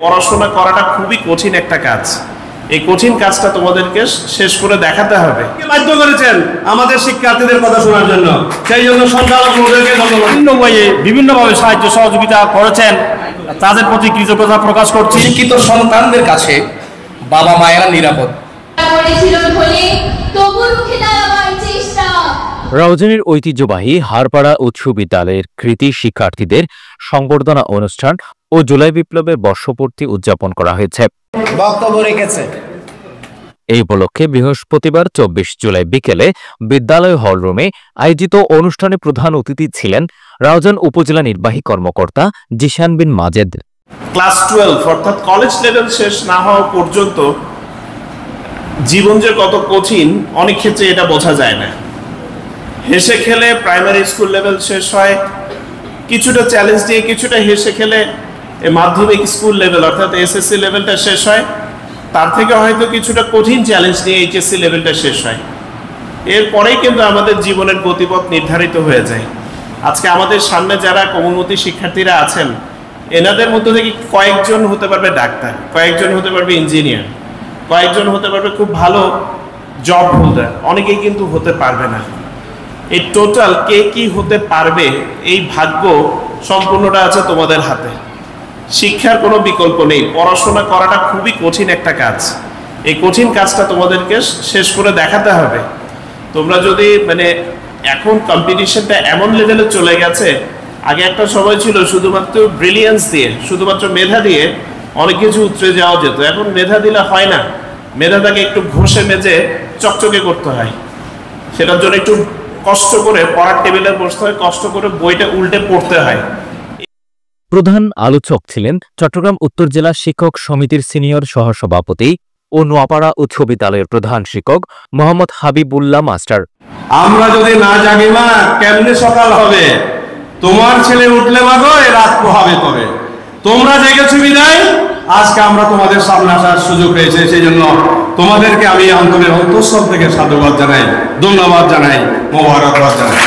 পড়াশোনা করাটা খুবই কঠিন একটা কাজ। এই কঠিন কাজটা তোমাদেরকে শেষ করে দেখাতে হবে। বাধ্য করেছেন আমাদের শিক্ষার্থীদের কথা শোনার জন্য, সেই জন্য সঞ্চালক মহোদয়কে ধন্যবাদ। বিভিন্নভাবে সাহায্য সহযোগিতা করেছেন, তাদের প্রতি কৃতজ্ঞতা প্রকাশ করছি। শিক্ষিত সন্তানদের কাছে বাবা মায়েরা নিরাপদ। রাউজানের ঐতিহ্যবাহী হারপাড়া উচ্চ বিদ্যালয়ের কৃতি শিক্ষার্থীদের সংবর্ধনা অনুষ্ঠান ও জুলাই বিপ্লবের বর্ষপূর্তি উদযাপন করা হয়েছে। বক্তব্য রেখেছে এই উপলক্ষে বৃহস্পতিবার 24 জুলাই বিকেলে বিদ্যালয় হলরুমে আয়োজিত অনুষ্ঠানে প্রধান অতিথি ছিলেন রাউজান উপজেলা নির্বাহী কর্মকর্তা জিশান বিন মাজেদ। ক্লাস 12 অর্থাৎ কলেজ লেভেল শেষ না হওয়া পর্যন্ত জীবন যে কত কঠিন অনেক ক্ষেত্রে এটা বোঝা যায় না। হেসে খেলে প্রাইমারি স্কুল লেভেল শেষ হয়, কিছুটা চ্যালেঞ্জ দিয়ে কিছুটা হেসে খেলে মাধ্যমিক স্কুল লেভেল অর্থাৎ এসএসসি লেভেলটা শেষ হয়, তার থেকে হয়তো কিছুটা কঠিন চ্যালেঞ্জ নিয়ে এইচএসসি লেভেলটা শেষ হয়। এরপরেই কিন্তু আমাদের জীবনের গতিপথ নির্ধারিত হয়ে যায়। আজকে আমাদের সামনে যারা কোমলমতি শিক্ষার্থীরা আছেন, এনাদের মধ্যে থেকে কয়েকজন হতে পারবে ডাক্তার, কয়েকজন হতে পারবে ইঞ্জিনিয়ার, কয়েকজন হতে পারবে খুব ভালো জব হোল্ডার, অনেকেই কিন্তু হতে পারবে না। এই টোটাল কে কি হতে পারবে এই ভাগ্য সম্পূর্ণটা আছে তোমাদের হাতে। শিক্ষার কোনো বিকল্প নেই। পড়াশোনা করাটা খুবই কঠিন একটা কাজ। এই কঠিন কাজটা তোমাদেরকে শেষ করে দেখাতে হবে। তোমরা যদি এখন কম্পিটিশনটা এমন লেভেলে চলে গেছে, আগে একটা সময় ছিল শুধুমাত্র ব্রিলিয়েন্স দিয়ে, শুধুমাত্র মেধা দিয়ে অনেক কিছু উতরে যাওয়া যেত। এখন মেধা দিলে হয় না, মেধাটাকে একটু ঘষে মেজে চকচকে করতে হয়। সেটার জন্য একটু কষ্ট করে পড়ার টেবিলে বসতে হয়, কষ্ট করে বইটা উল্টে পড়তে হয়। প্রধান আলোচক ছিলেন চট্টগ্রাম উত্তর জেলা শিক্ষক সমিতির সিনিয়র সহসভাপতি ও নোয়াপাড়া উচ্চ বিদ্যালয়ের প্রধান শিক্ষক মোহাম্মদ হাবিবুল্লাহ মাস্টার। আমরা যদি না জাগি মা, কেমনে সকাল হবে? তোমার ছেলে উঠলে মাগো রাত পোহাবে। তবে তোমরা জেগেছো বিদায় আজকে আমরা তোমাদের সামনে আসার সুযোগ পেয়েছি। সেই জন্য তোমাদেরকে আমি অন্তরের অন্তঃস্থল থেকে সাধুবাদ জানাই, ধন্যবাদ জানাই, মোবারকবাদ জানাই।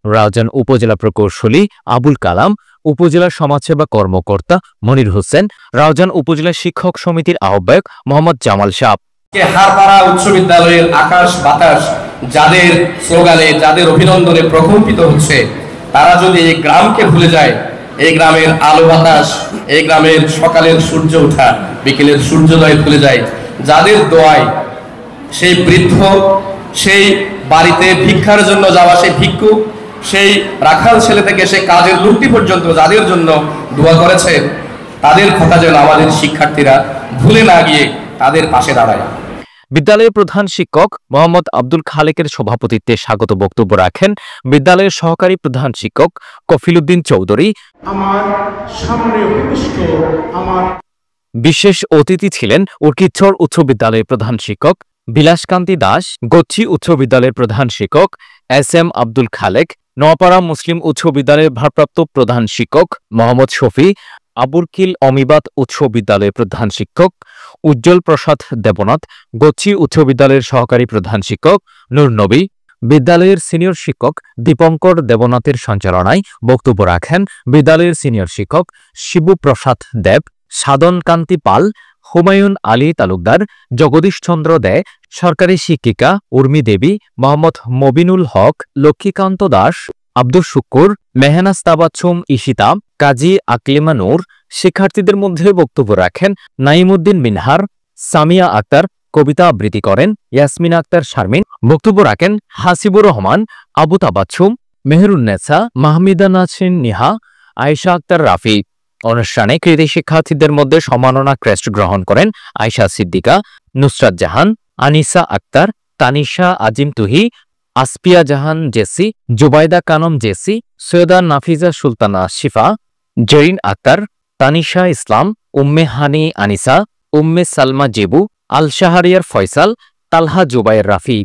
রাউজান উপজেলা প্রকৌশলী আবুল কালাম, উপজেলা সমাজসেবা কর্মকর্তা মনির হোসেন, রাউজান উপজেলা শিক্ষক সমিতির আহ্বায়ক মোহাম্মদ জামাল সাহ। হারপাড়া উচ্চ বিদ্যালয়ের আকাশ বাতাস যাদের স্লোগানে, যাদের অভিনন্দনে প্রকম্পিত হচ্ছে, তারা যদি এই গ্রামকে ভুলে যায়, এই গ্রামের আলো বাতাস, এই গ্রামের সকালের সূর্য ওঠা, বিকেলের সূর্যোদয় ভুলে যায়, যাদের দোয়ায় সেই বৃদ্ধ, সেই বাড়িতে ভিক্ষার জন্য যাওয়া সেই ভিক্ষুক, সেই রাখাল ছেলে থেকে সে কাজের লোকটি পর্যন্ত যাদের জন্য দোয়া করেছে, তাদের কথা যেন আমাদের শিক্ষার্থীরা ভুলে না গিয়ে তাদের পাশে দাঁড়ায়। বিদ্যালয়ের প্রধান শিক্ষক মোহাম্মদ আব্দুল খালেকের সভাপতিত্বে স্বাগত বক্তব্য রাখেন বিদ্যালয়ের সহকারী প্রধান শিক্ষক কফিলউদ্দিন চৌধুরী। বিশেষ অতিথি ছিলেন উর্কিচ্ছর উচ্চ বিদ্যালয়ের প্রধান শিক্ষক বিলাসকান্তি দাস, গচ্ছি উচ্চ বিদ্যালয়ের প্রধান শিক্ষক এস.এম. আব্দুল খালেক, নোয়াপাড়া মুসলিম উচ্চ বিদ্যালয়ের ভারপ্রাপ্ত প্রধান শিক্ষক মোহাম্মদ শফি, আবুরকিল অমিবাত উচ্চ বিদ্যালয়ের প্রধান শিক্ষক উজ্জ্বল প্রসাদ দেবনাথ, গচ্ছি উচ্চ বিদ্যালয়ের সহকারী প্রধান শিক্ষক নূর নবী, বিদ্যালয়ের সিনিয়র শিক্ষক দীপঙ্কর দেবনাথের সঞ্চালনায় বক্তব্য রাখেন বিদ্যালয়ের সিনিয়র শিক্ষক শিবু প্রসাদ দেব, সাধন কান্তি পাল, হুমায়ুন আলী তালুকদার, জগদীশ চন্দ্র দে, সরকারি শিক্ষিকা উর্মি দেবী, মোহাম্মদ মবিনুল হক, লক্ষ্মীকান্ত দাস, আব্দুল শুক্কুর, মেহনাজ তাবাচ্ছুম ঈশিতা, কাজী আকলিমা নূর। শিক্ষার্থীদের মধ্যে বক্তব্য রাখেন নাইমুদ্দিন মিনহার, সামিয়া আক্তার, কবিতা আবৃত্তি করেন ইয়াসমিন আক্তার শারমিন। বক্তব্য রাখেন হাসিবুর রহমান, আবু তাবাচ্ছুম, মেহরুন্নেসা, মাহমিদা নাসরিন নিহা, আয়েশা আক্তার রাফি। অনুষ্ঠানে কৃতি শিক্ষার্থীদের মধ্যে সম্মাননা ক্রেস্ট গ্রহণ করেন আয়েশা সিদ্দিকা, নুসরাত জাহান, আনিসা আক্তার, তানিশা আজিম তুহি, আসপিয়া জাহান জেসি, জুবাইদা কানম জেসি, সৈয়দা নাফিজা সুলতানা শিফা, জরিন আক্তার, তানিশা ইসলাম, উম্মে হানি আনিসা, উম্মে সালমা জেবু, আল শাহরিয়ার ফয়সাল, তালহা জুবাইর রাফি।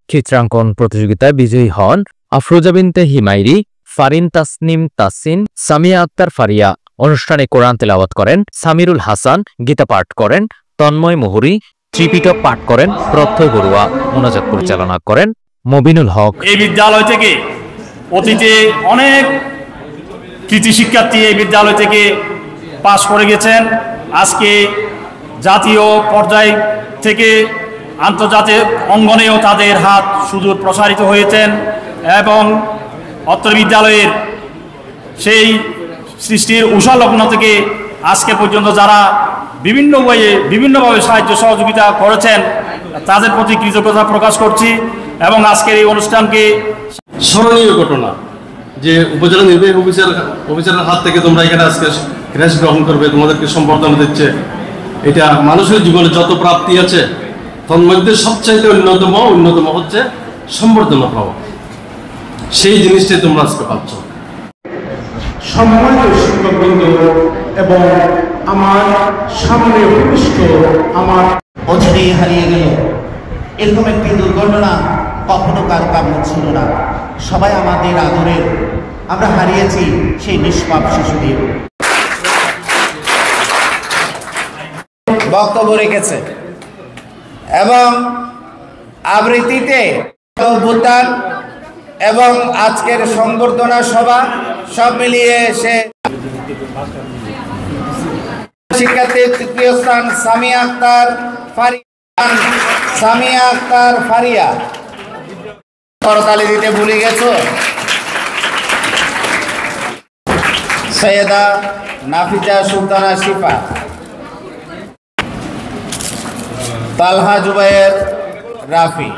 চিত্রাঙ্কন প্রতিযোগিতায় বিজয়ী হন আফরোজা বিনতে হিমাইরি, ফারিন তাসনিম তাসিন, সামিয়া আক্তার ফারিয়া। অনুষ্ঠানে কোরআন তেলাওয়াত করেন সামিরুল হাসান, গীতা পাঠ করেন তন্ময় মুহুরী, ত্রিপিটক পাঠ করেন প্রত্যয় বড়ুয়া, মোনাজাত পরিচালনা করেন মবিনুল হক। এই বিদ্যালয় থেকে অতীতে অনেক কৃতি শিক্ষার্থী এই বিদ্যালয় থেকে পাশ করে গেছেন। আজকে জাতীয় পর্যায় থেকে আন্তর্জাতিক অঙ্গনেও তাদের হাত সুদূর প্রসারিত হয়েছেন এবং অত্র বিদ্যালয়ের সেই সৃষ্টির উষালগ্ন থেকে আজকে পর্যন্ত যারা বিভিন্নভাবে সাহায্য সহযোগিতা করেছেন তাদের প্রতি কৃতজ্ঞতা প্রকাশ করছি এবং আজকের এই অনুষ্ঠানকে স্মরণীয় ঘটনা যে উপজেলা নির্বাহী অফিসারের হাত থেকে তোমরা এখানে আজকে ক্রেশ গ্রহণ করবে, তোমাদেরকে সম্বর্ধনা দিচ্ছে। এটা মানুষের জীবনে যত প্রাপ্তি আছে তার মধ্যে সবচাইতে অন্যতম হচ্ছে সম্বর্ধনা পাওয়া। সেই জিনিসটাই তোমরা আজকে পাচ্ছ। সম্মানিত শিক্ষকবৃন্দ এবং আমার সামনে উপবিষ্ট আমার অঝরে হারিয়ে গেল, এরকম একটি দুর্ঘটনা কখনো কারো কাম্য ছিল না। সবাই আমাদের আদরের, আমরা হারিয়েছি সেই নিষ্পাপ শিশুদের। বক্তব্য রেখেছে এবং আবৃত্তিতে অভ্যুত্থান এবং আজকের সংবর্ধনা সভা সব মিলিয়ে সে শিক্ষার্থীর তৃতীয় স্থান সামিয়া আক্তার ফারিয়া। করতালি দিতে ভুলে গেছো। সৈয়দা নাফিজা সুলতানা শিফা, তালহা জুবায়ের রাফি।